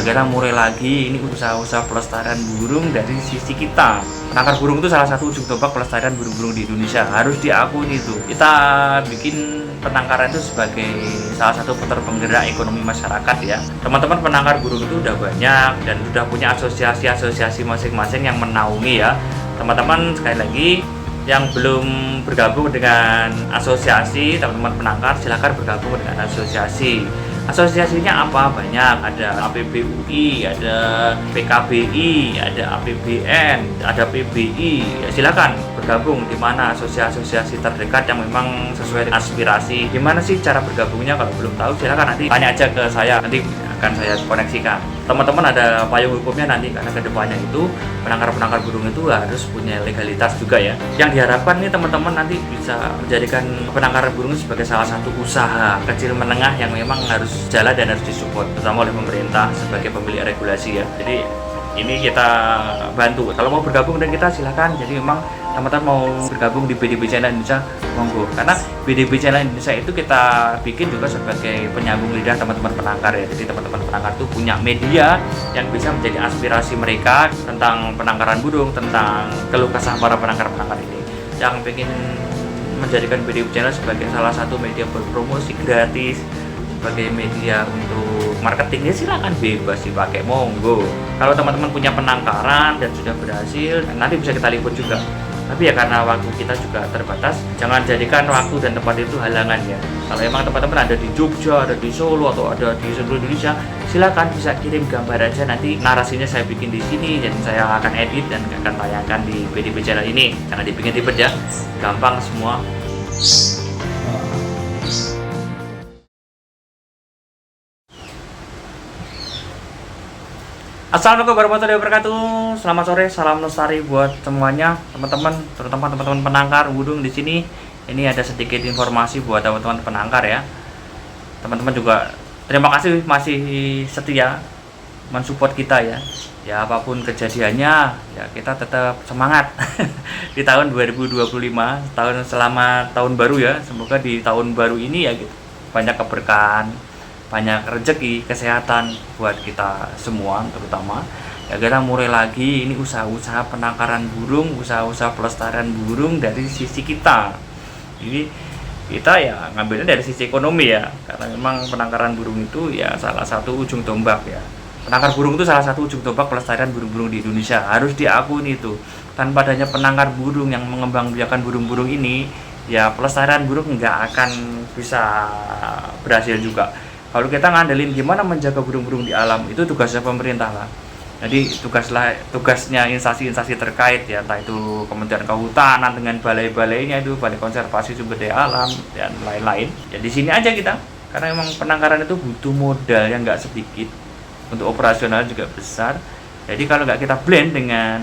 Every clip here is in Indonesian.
Sekarang mulai lagi ini usaha-usaha pelestarian burung dari sisi kita. Penangkar burung itu salah satu ujung tombak pelestarian burung-burung di Indonesia, harus diakui itu. Kita bikin penangkaran itu sebagai salah satu putar penggerak ekonomi masyarakat ya. Teman-teman penangkar burung itu udah banyak dan sudah punya asosiasi-asosiasi masing-masing yang menaungi ya. Teman-teman sekali lagi yang belum bergabung dengan asosiasi, teman-teman penangkar silahkan bergabung dengan asosiasi. Asosiasinya apa? Banyak, ada APBUI, ada PKBI, ada APBN, ada PBI. Ya, silakan bergabung di mana asosiasi-asosiasi terdekat yang memang sesuai dengan aspirasi. Gimana sih cara bergabungnya? Kalau belum tahu silakan nanti tanya aja ke saya, nanti akan saya koneksikan. Teman-teman ada payung hukumnya nanti, karena kedepannya itu penangkar-penangkar burung itu harus punya legalitas juga ya. Yang diharapkan nih teman-teman nanti bisa menjadikan penangkaran burung sebagai salah satu usaha kecil menengah yang memang harus jalan dan harus disupport, terutama oleh pemerintah sebagai pemilik regulasi ya. Jadi ini kita bantu. Kalau mau bergabung dengan kita silahkan. Jadi memang teman-teman mau bergabung di BDB Channel Indonesia, monggo. Karena BDB Channel Indonesia itu kita bikin juga sebagai penyambung lidah teman-teman penangkar ya. Jadi teman-teman penangkar itu punya media yang bisa menjadi aspirasi mereka tentang penangkaran burung, tentang keluh kesah para penangkar-penangkar ini. Yang ingin menjadikan BDB Channel sebagai salah satu media berpromosi gratis, sebagai media untuk marketingnya silakan bebas dipakai, monggo. Kalau teman-teman punya penangkaran dan sudah berhasil, nanti bisa kita liput juga. Tapi ya karena waktu kita juga terbatas, jangan jadikan waktu dan tempat itu halangan ya. Kalau emang teman-teman ada di Jogja, ada di Solo, atau ada di seluruh Indonesia, silakan bisa kirim gambar aja, nanti narasinya saya bikin di sini dan saya akan edit dan akan tayangkan di BDB Channel ini. Jangan dibikin ribet ya, gampang semua. Assalamualaikum warahmatullahi wabarakatuh. Selamat sore, salam lestari buat semuanya, teman-teman, terutama teman-teman penangkar burung di sini. Ini ada sedikit informasi buat teman-teman penangkar ya. Teman-teman juga terima kasih masih setia mensupport kita ya. Ya apapun kejadiannya, ya kita tetap semangat di tahun 2025, tahun selama tahun baru ya. Semoga di tahun baru ini ya gitu, banyak keberkahan, banyak rezeki, kesehatan buat kita semua, terutama ya kita mulai lagi ini usaha-usaha penangkaran burung, usaha-usaha pelestarian burung dari sisi kita. Jadi kita ya ngambilnya dari sisi ekonomi ya, karena memang penangkaran burung itu ya salah satu ujung tombak ya. Penangkar burung itu salah satu ujung tombak pelestarian burung-burung di Indonesia, harus diakui itu. Tanpa adanya penangkar burung yang mengembangbiakan burung-burung ini, ya pelestarian burung nggak akan bisa berhasil juga. Kalau kita ngandelin gimana menjaga burung-burung di alam, itu tugasnya pemerintah lah. Jadi tugasnya instansi-instansi terkait ya, entah itu Kementerian Kehutanan dengan balai-balainya itu, Balai Konservasi Sumber Daya Alam dan lain-lain. Ya di sini aja kita, karena memang penangkaran itu butuh modal yang nggak sedikit, untuk operasional juga besar. Jadi kalau nggak kita blend dengan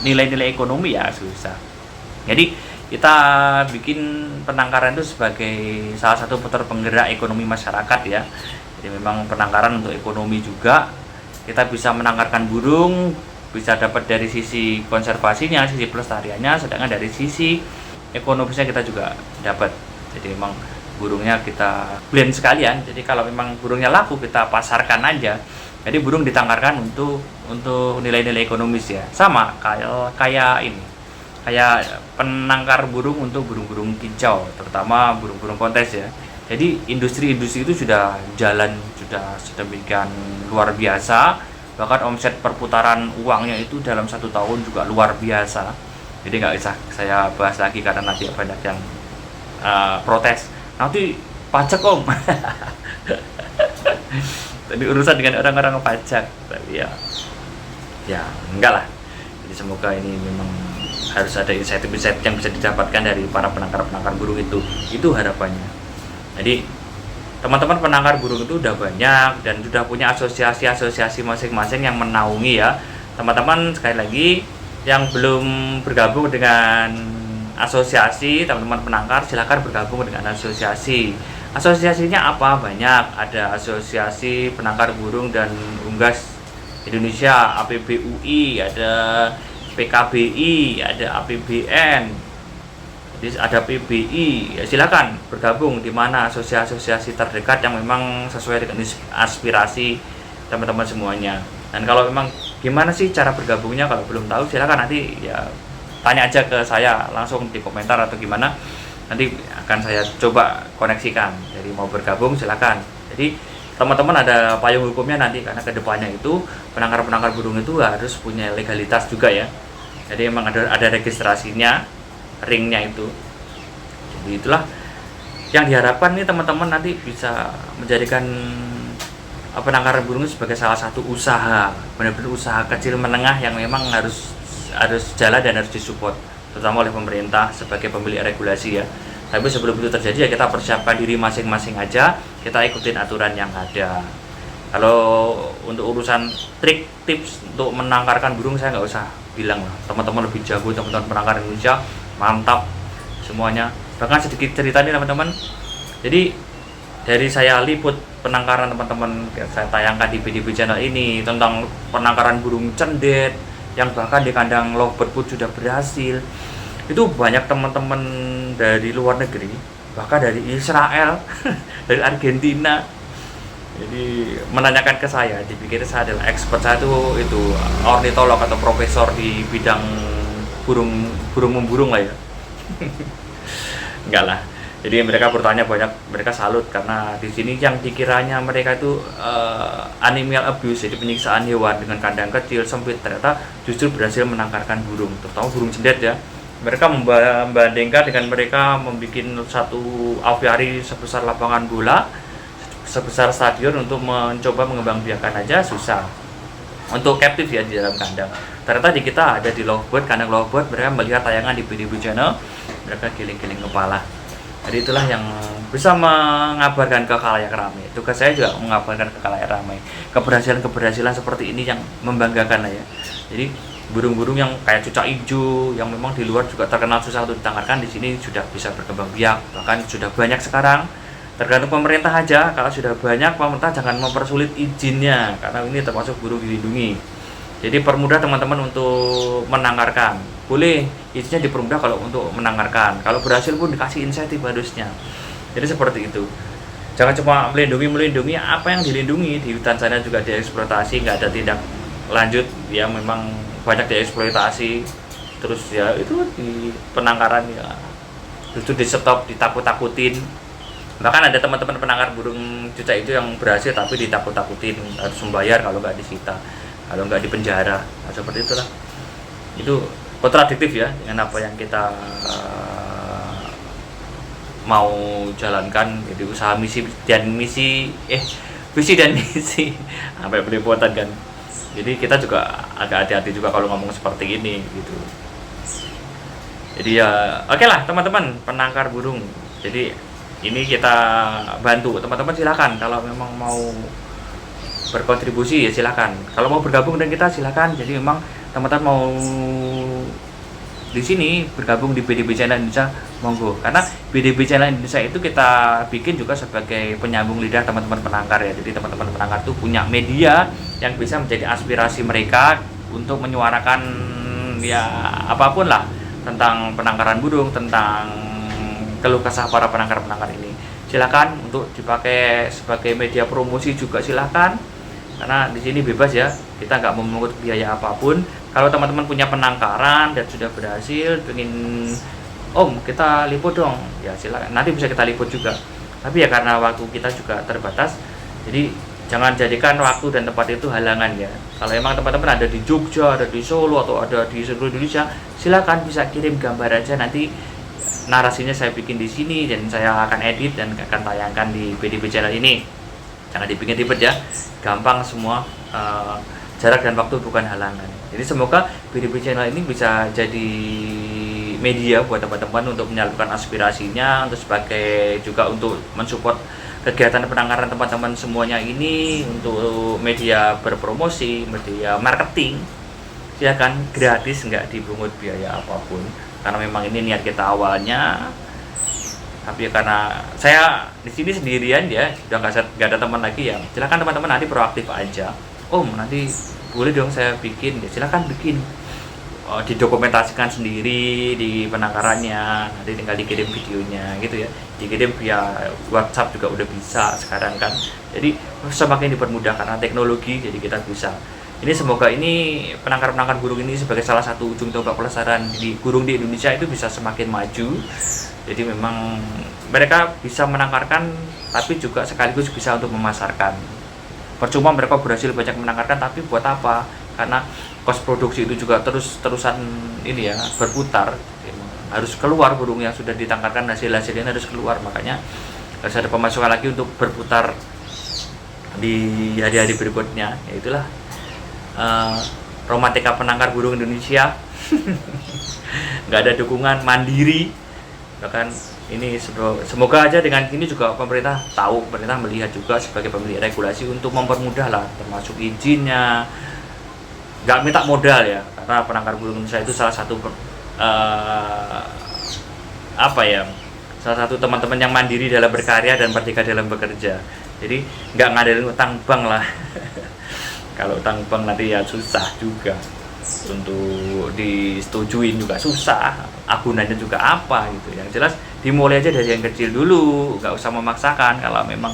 nilai-nilai ekonomi ya susah. Jadi kita bikin penangkaran itu sebagai salah satu putar penggerak ekonomi masyarakat ya. Jadi memang penangkaran untuk ekonomi juga. Kita bisa menangkarkan burung, bisa dapat dari sisi konservasinya, sisi pelestariannya, sedangkan dari sisi ekonomisnya kita juga dapat. Jadi memang burungnya kita blend sekalian. Jadi kalau memang burungnya laku, kita pasarkan aja. Jadi burung ditangkarkan untuk nilai-nilai ekonomis ya. Sama kayak penangkar burung untuk burung-burung kicau, terutama burung-burung kontes ya. Jadi industri-industri itu sudah jalan, sudah sedemikian luar biasa. Bahkan omset perputaran uangnya itu dalam 1 tahun juga luar biasa. Jadi nggak bisa saya bahas lagi karena nanti banyak yang protes. Nanti pajak om. Tapi urusan dengan orang-orang pajak, tapi ya enggak lah. Jadi semoga ini memang harus ada insentif-insentif yang bisa didapatkan dari para penangkar-penangkar burung itu harapannya. Jadi teman-teman penangkar burung itu udah banyak dan sudah punya asosiasi-asosiasi masing-masing yang menaungi ya. Teman-teman sekali lagi yang belum bergabung dengan asosiasi, teman-teman penangkar silahkan bergabung dengan asosiasi. Asosiasinya apa? Banyak, ada asosiasi penangkar burung dan unggas Indonesia, APBUI, ada PKBI, ada APBN, Jadi ada PBI, ya silakan bergabung di mana asosiasi-asosiasi terdekat yang memang sesuai dengan aspirasi teman-teman semuanya. Dan kalau memang gimana sih cara bergabungnya, kalau belum tahu silakan nanti ya tanya aja ke saya langsung di komentar atau gimana, nanti akan saya coba koneksikan. Jadi mau bergabung silakan. Jadi teman-teman ada payung hukumnya nanti, karena kedepannya itu penangkar burung itu harus punya legalitas juga ya. Jadi memang ada registrasinya, ringnya itu. Jadi itulah yang diharapkan nih teman-teman nanti bisa menjadikan penangkaran burung sebagai salah satu usaha, benar-benar usaha kecil menengah yang memang harus jalan dan harus disupport, terutama oleh pemerintah sebagai pemilik regulasi ya. Tapi sebelum itu terjadi ya kita persiapkan diri masing-masing aja, kita ikutin aturan yang ada. Kalau untuk urusan trik tips untuk menangkarkan burung saya nggak usah bilang lah, teman-teman lebih jago, teman-teman penangkar Indonesia mantap semuanya. Bahkan sedikit cerita nih teman-teman, jadi dari saya liput penangkaran teman-teman, saya tayangkan di BDB channel ini tentang penangkaran burung cendet yang bahkan di kandang lovebird pun sudah berhasil. Itu banyak teman-teman dari luar negeri, bahkan dari Israel, dari Argentina, jadi menanyakan ke saya, dipikir saya adalah expert. Saya itu ornitolog atau profesor di bidang burung memburung lah ya. Enggak lah. Jadi mereka bertanya banyak, mereka salut karena di sini yang dikiranya mereka itu animal abuse, jadi penyiksaan hewan dengan kandang kecil sempit, ternyata justru berhasil menangkarkan burung, terutama burung cendet ya. Mereka membandingkan dengan mereka membuat satu aviari sebesar lapangan bola, sebesar stadion untuk mencoba mengembangbiakan aja susah. Untuk captive ya di dalam kandang. Ternyata di kita ada di lovebird, kandang lovebird, mereka melihat tayangan di BDB channel, mereka giling-giling kepala. Jadi itulah yang bisa mengabarkan ke khalayak ramai. Tugas saya juga mengabarkan ke khalayak ramai keberhasilan seperti ini yang membanggakan lah ya. Jadi burung-burung yang kayak cucak hijau yang memang di luar juga terkenal susah untuk ditangkarkan, di sini sudah bisa berkembang biak, bahkan sudah banyak sekarang. Tergantung pemerintah aja, kalau sudah banyak pemerintah jangan mempersulit izinnya, karena ini termasuk burung dilindungi. Jadi permudah teman-teman untuk menangkarkan, boleh izinnya dipermudah kalau untuk menangkarkan, kalau berhasil pun dikasih insentif harusnya. Jadi seperti itu, jangan cuma melindungi apa yang dilindungi. Di hutan sana juga dieksploitasi, nggak ada tindak lanjut ya, memang banyak dieksploitasi. Terus ya itu di penangkaran ya justru di stop, ditakut-takutin. Bahkan ada teman-teman penangkar burung cucak itu yang berhasil tapi ditakut-takutin, harus membayar kalau nggak disita, kalau nggak dipenjara. Nah, seperti itulah. Itu kontradiktif ya dengan apa yang kita mau jalankan. Jadi usaha visi dan misi sampai belepotan kan. Jadi kita juga agak hati-hati juga kalau ngomong seperti ini gitu. Jadi ya oke lah teman-teman penangkar burung. Jadi ini kita bantu teman-teman, silakan kalau memang mau berkontribusi ya silakan. Kalau mau bergabung dengan kita silakan. Jadi memang teman-teman mau di sini bergabung di BDB Channel Indonesia monggo. Karena BDB Channel Indonesia itu kita bikin juga sebagai penyambung lidah teman-teman penangkar ya. Jadi teman-teman penangkar itu punya media yang bisa menjadi aspirasi mereka untuk menyuarakan ya apapun lah tentang penangkaran burung, tentang keluh kesah para penangkar-penangkar ini. Silakan untuk dipakai sebagai media promosi juga silakan. Karena di sini bebas ya, kita nggak memungut biaya apapun. Kalau teman-teman punya penangkaran dan sudah berhasil, pengen Om kita liput dong, ya silakan. Nanti bisa kita liput juga. Tapi ya karena waktu kita juga terbatas, jadi jangan jadikan waktu dan tempat itu halangan ya. Kalau emang teman-teman ada di Jogja, ada di Solo atau ada di seluruh Indonesia, silakan bisa kirim gambar aja, nanti narasinya saya bikin di sini dan saya akan edit dan akan tayangkan di BDB channel ini. Jangan dibikin ribet ya, gampang semua. Jarak dan waktu bukan halangan. Jadi semoga BDB channel ini bisa jadi media buat teman-teman untuk menyalurkan aspirasinya, untuk sebagai juga untuk mensupport kegiatan penangkaran teman-teman semuanya ini, untuk media berpromosi, media marketing. Silakan, gratis, nggak dipungut biaya apapun. Karena memang ini niat kita awalnya, tapi karena saya di sini sendirian ya, sudah nggak ada teman lagi ya. Silakan teman-teman nanti proaktif aja. Om nanti boleh dong saya bikin, ya silakan bikin. didokumentasikan sendiri di penangkarannya, nanti tinggal dikirim videonya gitu ya, dikirim via WhatsApp juga udah bisa sekarang kan. Jadi semakin dipermudah karena teknologi, jadi kita bisa ini. Semoga ini penangkar-penangkar burung ini sebagai salah satu ujung tombak pelestarian di burung di Indonesia itu bisa semakin maju. Jadi memang mereka bisa menangkarkan tapi juga sekaligus bisa untuk memasarkan. Percuma mereka berhasil banyak menangkarkan, tapi buat apa? Karena kos produksi itu juga terus-terusan ini ya berputar. Harus keluar burung yang sudah ditangkarkan, hasil-hasilnya harus keluar, makanya harus ada pemasukan lagi untuk berputar di hari-hari berikutnya. Ya itulah romantika penangkar burung Indonesia. Nggak ada dukungan, mandiri. Bahkan ini semoga aja dengan ini juga pemerintah tahu, pemerintah melihat juga sebagai pemilik regulasi untuk mempermudah lah, termasuk izinnya. Nggak minta modal ya, karena penangkar burung Indonesia itu salah satu salah satu teman-teman yang mandiri dalam berkarya dan merdeka dalam bekerja. Jadi nggak ngadain utang bank lah. Kalau utang bank nanti ya susah juga untuk disetujuin, juga susah, agunannya juga apa gitu. Yang jelas dimulai aja dari yang kecil dulu, nggak usah memaksakan. Kalau memang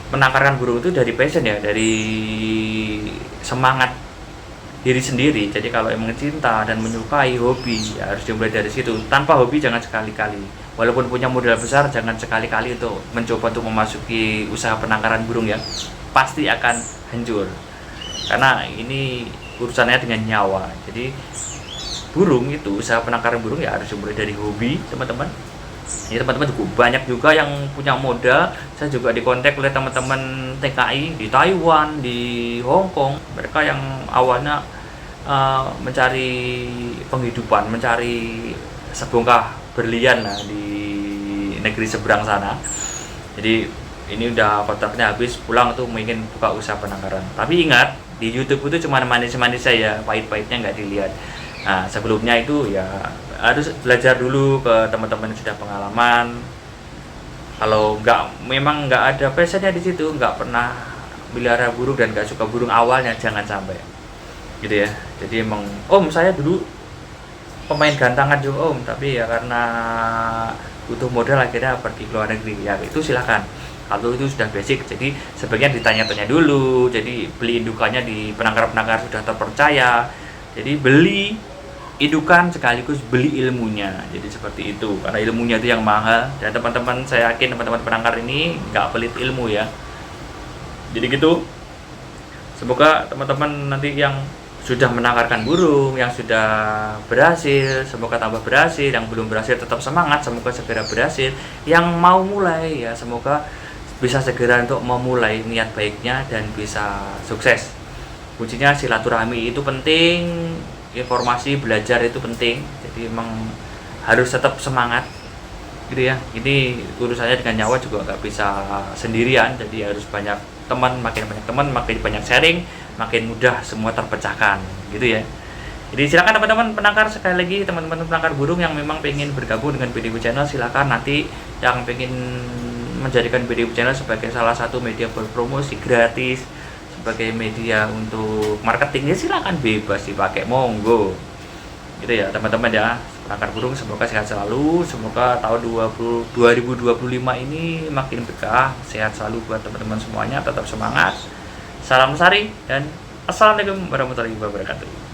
menangkarkan burung itu dari passion ya, dari semangat diri sendiri. Jadi kalau emang cinta dan menyukai hobi ya harus dimulai dari situ. Tanpa hobi jangan sekali-kali, walaupun punya modal besar, jangan sekali-kali untuk mencoba untuk memasuki usaha penangkaran burung ya, pasti akan hancur karena ini urusannya dengan nyawa. Jadi burung itu, usaha penangkaran burung ya harus dimulai dari hobi teman-teman. Ini teman-teman juga banyak juga yang punya modal. Saya juga dikontak oleh teman-teman TKI di Taiwan, di Hong Kong. Mereka yang awalnya mencari penghidupan, mencari sebongkah berlian lah di negeri seberang sana. Jadi ini udah kontraknya habis, pulang tuh ingin buka usaha penangkaran. Tapi ingat, di YouTube itu cuma manis-manis saya, pahit-pahitnya nggak dilihat. Nah, sebelumnya itu ya harus belajar dulu ke teman-teman yang sudah pengalaman. Kalau memang nggak ada passionnya di situ, nggak pernah melihara burung dan nggak suka burung awalnya, jangan sampai gitu ya. Jadi emang saya dulu pemain gantangan juga tapi ya karena butuh modal akhirnya pergi ke luar negeri. Ya itu silakan. Kalau itu sudah basic, jadi sebagian ditanya-tanya dulu. Jadi beli indukannya di penangkar-penangkar sudah terpercaya. Jadi beli indukan sekaligus beli ilmunya. Jadi seperti itu, karena ilmunya itu yang mahal. Dan teman-teman, saya yakin teman-teman penangkar ini nggak pelit ilmu ya. Jadi gitu. Semoga teman-teman nanti yang sudah menangkarkan burung, yang sudah berhasil, semoga tambah berhasil. Yang belum berhasil tetap semangat, semoga segera berhasil. Yang mau mulai ya semoga bisa segera untuk memulai niat baiknya dan bisa sukses. Kuncinya silaturahmi itu penting, informasi belajar itu penting. Jadi emang harus tetap semangat gitu ya. Ini urusannya dengan nyawa juga nggak bisa sendirian, jadi harus banyak teman, makin banyak teman, makin banyak sharing, makin mudah semua terpecahkan gitu ya. Jadi silakan teman-teman penangkar, sekali lagi teman-teman penangkar burung yang memang pengen bergabung dengan BDW Channel, silakan. Nanti yang pengen menjadikan BDW Channel sebagai salah satu media berpromosi gratis, sebagai media untuk marketing, ya silakan, bebas dipakai, monggo gitu ya teman-teman ya. Penangkar burung semoga sehat selalu, semoga tahun 2025 ini makin berkah, sehat selalu buat teman-teman semuanya, tetap semangat, salam sari, dan assalamualaikum warahmatullahi wabarakatuh.